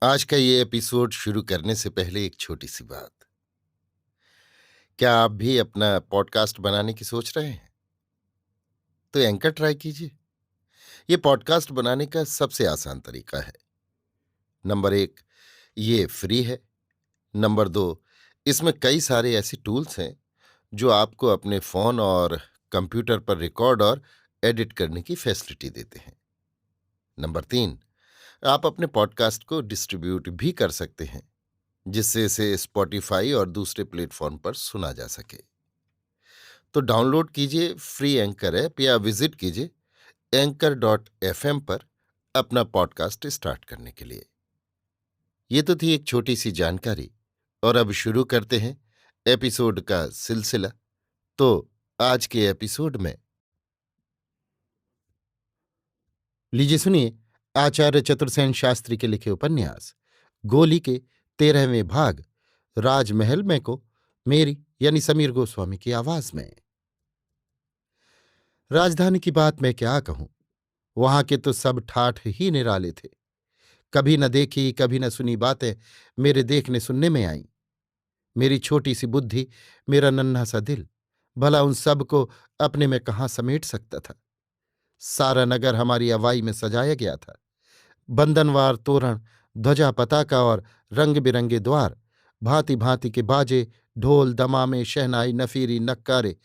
आज का ये एपिसोड शुरू करने से पहले एक छोटी सी बात। क्या आप भी अपना पॉडकास्ट बनाने की सोच रहे हैं? तो एंकर ट्राई कीजिए। ये पॉडकास्ट बनाने का सबसे आसान तरीका है। नंबर एक, ये फ्री है। नंबर दो, इसमें कई सारे ऐसे टूल्स हैं जो आपको अपने फोन और कंप्यूटर पर रिकॉर्ड और एडिट करने की फैसिलिटी देते हैं। नंबर तीन, आप अपने पॉडकास्ट को डिस्ट्रीब्यूट भी कर सकते हैं, जिससे इसे स्पॉटिफाई और दूसरे प्लेटफॉर्म पर सुना जा सके। तो डाउनलोड कीजिए फ्री एंकर ऐप या विजिट कीजिए anchor.fm पर अपना पॉडकास्ट स्टार्ट करने के लिए। ये तो थी एक छोटी सी जानकारी, और अब शुरू करते हैं एपिसोड का सिलसिला। तो आज के एपिसोड में लीजिए सुनिए आचार्य चतुर्सेन शास्त्री के लिखे उपन्यास गोली के 13वें भाग राजमहल में को मेरी यानी समीर गोस्वामी की आवाज में। राजधानी की बात मैं क्या कहूं, वहां के तो सब ठाठ ही निराले थे। कभी न देखी कभी न सुनी बातें मेरे देखने सुनने में आईं। मेरी छोटी सी बुद्धि, मेरा नन्हा सा दिल, भला उन सब को अपने में कहाँ समेट सकता था। सारा नगर हमारी अवाई में सजाया गया था। बंधनवार तोरण, ध्वजा पताका और रंग बिरंगे द्वार, भांति भांति के बाजे, ढोल दमामे, शहनाई, नफीरी, नक्कारे,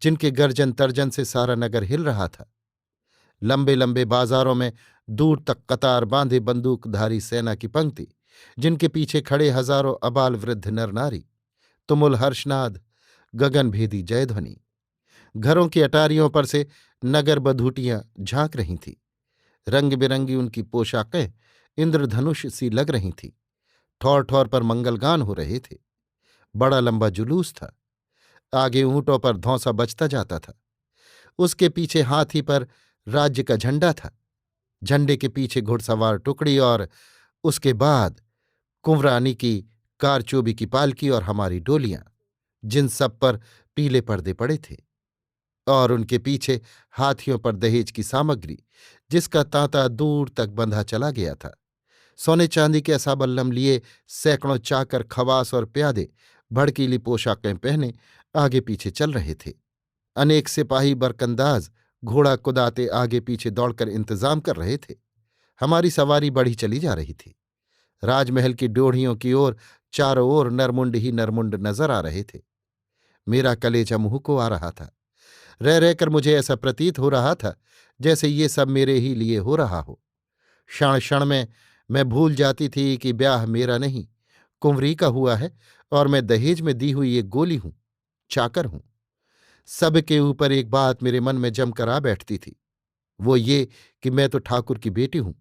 जिनके गर्जन तर्जन से सारा नगर हिल रहा था। लंबे लंबे बाजारों में दूर तक कतार बांधे बंदूकधारी सेना की पंक्ति, जिनके पीछे खड़े हजारों अबाल वृद्ध नर नारी, तुमुल हर्षनाद, गगनभेदी जयध्वनि। घरों की अटारियों पर से नगर बधूटियां झांक रही थीं। रंग बिरंगी उनकी पोशाकें इंद्रधनुष सी लग रही थीं। ठौर ठौर पर मंगलगान हो रहे थे। बड़ा लंबा जुलूस था। आगे ऊंटों पर धौंसा बजता जाता था। उसके पीछे हाथी पर राज्य का झंडा था। झंडे के पीछे घुड़सवार टुकड़ी, और उसके बाद कुंवरानी की कारचोबी की पालकी और हमारी डोलियां, जिन सब पर पीले पर्दे पड़े थे। और उनके पीछे हाथियों पर दहेज की सामग्री, जिसका तांता दूर तक बंधा चला गया था। सोने चांदी के असाबल्लम लिए सैकड़ों चाकर, खवास और प्यादे भड़कीली पोशाकें पहने आगे पीछे चल रहे थे। अनेक सिपाही बरकंदाज घोड़ा कुदाते आगे पीछे दौड़कर इंतजाम कर रहे थे। हमारी सवारी बढ़ी चली जा रही थी। राजमहल की ड्योढ़ियों की ओर चारों ओर नरमुंड ही नरमुंड नजर आ रहे थे। मेरा कलेजा मुंह को आ रहा था। रह रहकर मुझे ऐसा प्रतीत हो रहा था जैसे ये सब मेरे ही लिए हो रहा हो। क्षण क्षण में मैं भूल जाती थी कि ब्याह मेरा नहीं, कुंवरी का हुआ है, और मैं दहेज में दी हुई एक गोली हूं, चाकर हूं। सबके ऊपर एक बात मेरे मन में जमकर आ बैठती थी, वो ये कि मैं तो ठाकुर की बेटी हूं,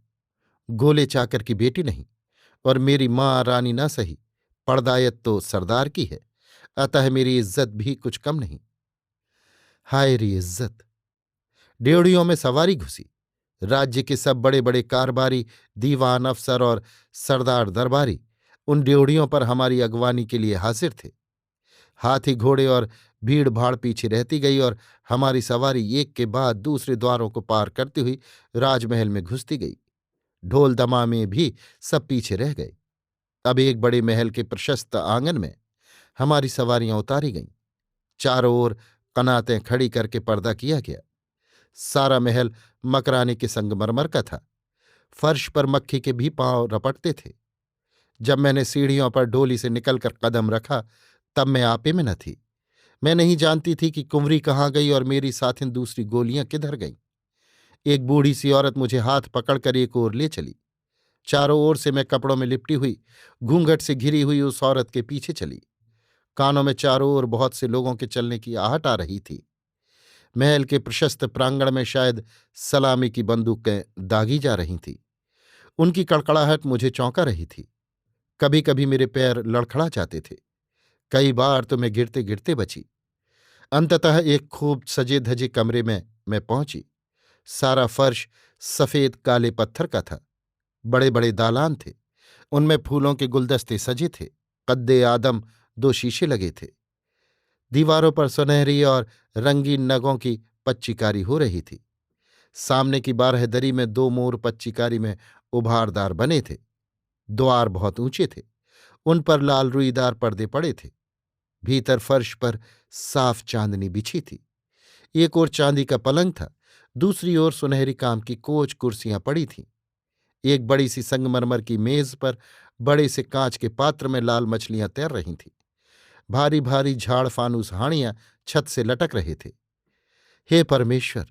गोले चाकर की बेटी नहीं। और मेरी माँ रानी ना सही, पड़दायत तो सरदार की है, अतः मेरी इज्जत भी कुछ कम नहीं। हाय री इज्जत! ड्योढ़ियों में सवारी घुसी। राज्य के सब बड़े बड़े कारबारी, दीवान, अफसर और सरदार दरबारी उन ड्योढ़ियों पर हमारी अगवानी के लिए हाजिर थे। हाथी घोड़े और भीड़ भाड़ पीछे रहती गई, और हमारी सवारी एक के बाद दूसरे द्वारों को पार करती हुई राजमहल में घुसती गई। ढोल दमामे भी सब पीछे रह गए। अब एक बड़े महल के प्रशस्त आंगन में हमारी सवारियां उतारी गईं। चारों ओर कनातें खड़ी करके पर्दा किया गया। सारा महल मकराने के संगमरमर का था। फर्श पर मक्खी के भी पांव रपटते थे। जब मैंने सीढ़ियों पर डोली से निकलकर कदम रखा, तब मैं आपे में न थी। मैं नहीं जानती थी कि कुंवरी कहाँ गई और मेरी साथिन दूसरी गोलियां किधर गईं। एक बूढ़ी सी औरत मुझे हाथ पकड़कर एक ओर ले चली। चारों ओर से मैं कपड़ों में लिपटी हुई, घूंघट से घिरी हुई उस औरत के पीछे चली। कानों में चारों ओर बहुत से लोगों के चलने की आहट आ रही थी। महल के प्रशस्त प्रांगण में शायद सलामी की बंदूकें दागी जा रही थीं। उनकी कड़कड़ाहट मुझे चौंका रही थी। कभी कभी मेरे पैर लड़खड़ा जाते थे। कई बार तो मैं गिरते गिरते बची। अंततः एक खूब सजे धजे कमरे में मैं पहुंची। सारा फर्श सफेद काले पत्थर का था। बड़े बड़े दालान थे। उनमें फूलों के गुलदस्ते सजे थे। कद्दे आदम दो शीशे लगे थे। दीवारों पर सुनहरी और रंगीन नगों की पच्चीकारी हो रही थी। सामने की बारहदरी में दो मोर पच्चीकारी में उभारदार बने थे। द्वार बहुत ऊंचे थे, उन पर लाल रुईदार पर्दे पड़े थे। भीतर फर्श पर साफ चांदनी बिछी थी। एक ओर चांदी का पलंग था, दूसरी ओर सुनहरी काम की कोच कुर्सियां पड़ी थीं। एक बड़ी सी संगमरमर की मेज पर बड़े से कांच के पात्र में लाल मछलियां तैर रही थीं। भारी भारी झाड़ फानूस हाड़ियां छत से लटक रहे थे। हे परमेश्वर,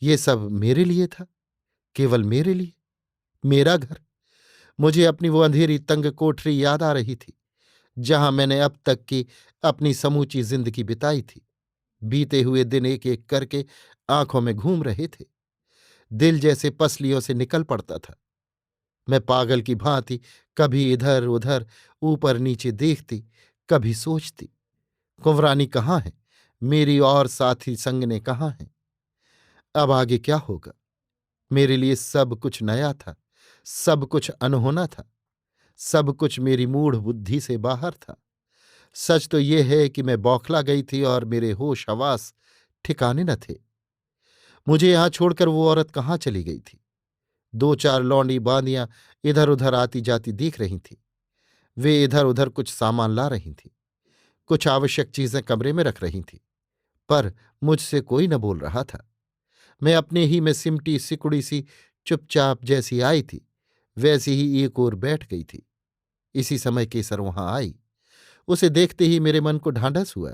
ये सब मेरे लिए था, केवल मेरे लिए, मेरा घर। मुझे अपनी वो अंधेरी तंग कोठरी याद आ रही थी, जहां मैंने अब तक की अपनी समूची जिंदगी बिताई थी। बीते हुए दिन एक एक करके आंखों में घूम रहे थे। दिल जैसे पसलियों से निकल पड़ता था। मैं पागल की भांति कभी इधर उधर ऊपर नीचे देखती, कभी सोचती, कुंवरानी कहाँ है, मेरी और साथी संगने कहाँ हैं। अब आगे क्या होगा? मेरे लिए सब कुछ नया था, सब कुछ अनहोना था, सब कुछ मेरी मूढ़ बुद्धि से बाहर था। सच तो ये है कि मैं बौखला गई थी और मेरे होश हवास ठिकाने न थे। मुझे यहां छोड़कर वो औरत कहाँ चली गई थी? दो चार लौंडी बांदियां इधर उधर आती जाती दिख रही थीं। वे इधर उधर कुछ सामान ला रही थीं, कुछ आवश्यक चीजें कमरे में रख रही थीं, पर मुझसे कोई न बोल रहा था। मैं अपने ही में सिमटी सिकुड़ी सी चुपचाप जैसी आई थी, वैसी ही एक ओर बैठ गई थी। इसी समय केसर वहां आई। उसे देखते ही मेरे मन को ढांढस हुआ।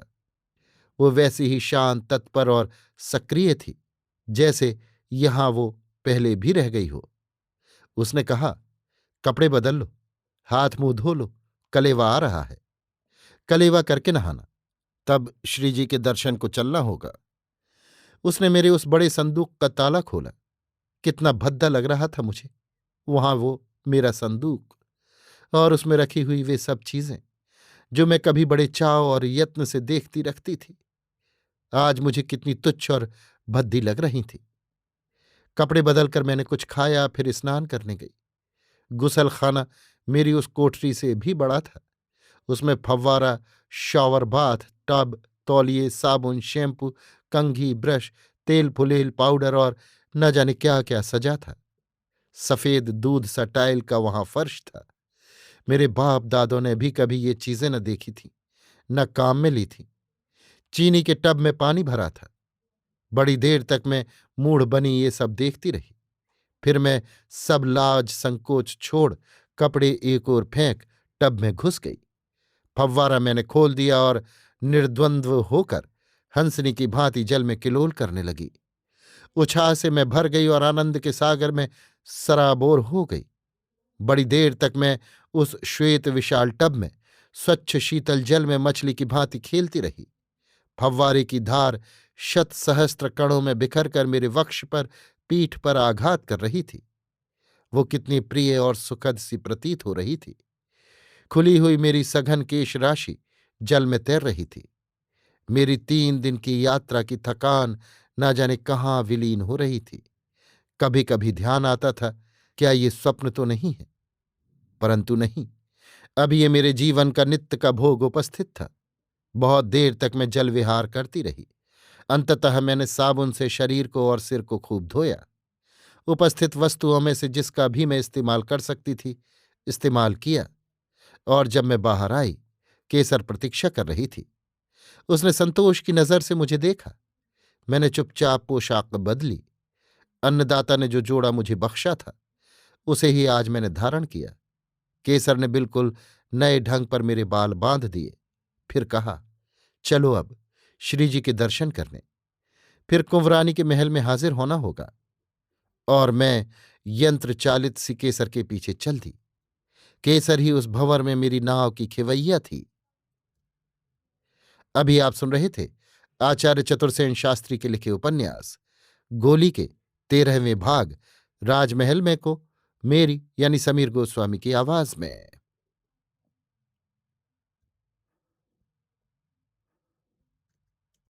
वो वैसी ही शांत, तत्पर और सक्रिय थी, जैसे यहां वो पहले भी रह गई हो। उसने कहा, कपड़े बदल लो, हाथ मुंह धो लो, कलेवा आ रहा है। कलेवा करके नहाना, तब श्री जी के दर्शन को चलना होगा। उसने मेरे उस बड़े संदूक का ताला खोला। कितना भद्दा लग रहा था मुझे। वहां वो मेरा संदूक, और उसमें रखी हुई वे सब चीजें जो मैं कभी बड़े चाव और यत्न से देखती रखती थी, आज मुझे कितनी तुच्छ और भद्दी लग रही थी। कपड़े बदलकर मैंने कुछ खाया, फिर स्नान करने गई। गुसल खाना मेरी उस कोठरी से भी बड़ा था। उसमें फव्वारा, शॉवर बाथ, टब, तौलिए, साबुन, शैम्पू, कंघी, ब्रश, तेल फुलेल, पाउडर और न जाने क्या क्या सजा था। सफेद दूध सा टाइल का वहां फर्श था। मेरे बाप दादों ने भी कभी ये चीजें न देखी थीं, न काम में ली थीं। चीनी के टब में पानी भरा था। बड़ी देर तक मैं मूढ़ बनी ये सब देखती रही। फिर मैं सब लाज संकोच छोड़ कपड़े एक ओर फेंक टब में घुस गई। फव्वारा मैंने खोल दिया और निर्द्वंद्व होकर हंसनी की भांति जल में किलोल करने लगी। उछाह से मैं भर गई और आनंद के सागर में सराबोर हो गई। बड़ी देर तक मैं उस श्वेत विशाल टब में स्वच्छ शीतल जल में मछली की भांति खेलती रही। फव्वारे की धार शत सहस्त्र कणों में बिखर कर मेरे वक्ष पर, पीठ पर आघात कर रही थी। वो कितनी प्रिय और सुखद सी प्रतीत हो रही थी। खुली हुई मेरी सघन केश राशि जल में तैर रही थी। मेरी 3 दिन की यात्रा की थकान न जाने कहाँ विलीन हो रही थी। कभी कभी ध्यान आता था, क्या ये स्वप्न तो नहीं है? परंतु नहीं, अब ये मेरे जीवन का नित्य का भोग उपस्थित था। बहुत देर तक मैं जल विहार करती रही। अंततः मैंने साबुन से शरीर को और सिर को खूब धोया। उपस्थित वस्तुओं में से जिसका भी मैं इस्तेमाल कर सकती थी, इस्तेमाल किया। और जब मैं बाहर आई, केसर प्रतीक्षा कर रही थी। उसने संतोष की नजर से मुझे देखा। मैंने चुपचाप पोशाक बदली। अन्नदाता ने जो जोड़ा मुझे बख्शा था, उसे ही आज मैंने धारण किया। केसर ने बिल्कुल नए ढंग पर मेरे बाल बांध दिए। फिर कहा, चलो अब श्री जी के दर्शन करने। फिर कुंवरानी के महल में हाजिर होना होगा। और मैं यंत्र चालित सी केसर के पीछे चल दी। केसर ही उस भंवर में मेरी नाव की खिवैया थी। अभी आप सुन रहे थे आचार्य चतुर्सेन शास्त्री के लिखे उपन्यास गोली के 13वें भाग राजमहल में को, मेरी यानी समीर गोस्वामी की आवाज में।